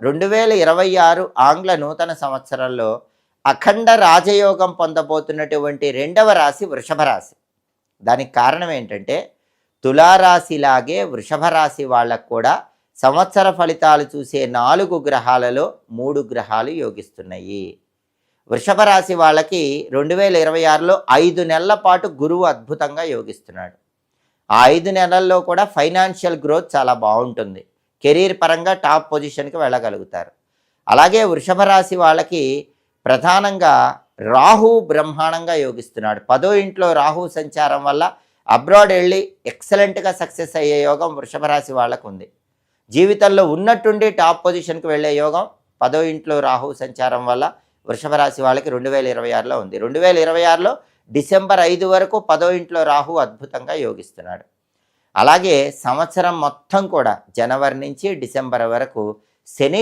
2026 ఆంగ్ల నూతన సంవత్సరంలో అఖండ రాజయోగం పొందబోతున్నటువంటి రెండవ రాశి వృషభ రాశి. దానికి కారణం ఏంటంటే తులారాశిలాగే వృషభ రాశి వాళ్ళకు కూడా సంవత్సర ఫలితాలు చూసే 4 గ్రహాలలో 3 గ్రహాలు యోగిస్తున్నాయి. వృషభ రాశి వాళ్ళకి 2026లో 5 నెలల పాటు గురువు అద్భుతంగా యోగిస్తున్నాడు. ఆ 5 నెలల్లో కూడా ఫైనాన్షియల్ గ్రోత్ చాలా బాగుంటుంది. కెరీర్ పరంగా టాప్ పొజిషన్కి వెళ్ళగలుగుతారు. అలాగే వృషభ రాశి వాళ్ళకి ప్రధానంగా రాహు బ్రహ్మాండంగా యోగిస్తున్నాడు. 10వ ఇంట్లో రాహు సంచారం వల్ల అబ్రాడ్ వెళ్ళి ఎక్సలెంట్గా సక్సెస్ అయ్యే యోగం వృషభ రాశి వాళ్ళకు ఉంది. జీవితంలో ఉన్నట్టుండి టాప్ పొజిషన్కి వెళ్ళే యోగం 10వ ఇంట్లో రాహు సంచారం వల్ల వృషభ రాశి వాళ్ళకి 2026లో ఉంది. 2026లో డిసెంబర్ 5 వరకు 10వ ఇంట్లో రాహు అద్భుతంగా యోగిస్తున్నాడు. అలాగే సంవత్సరం మొత్తం కూడా జనవరి నుంచి డిసెంబర్ వరకు శని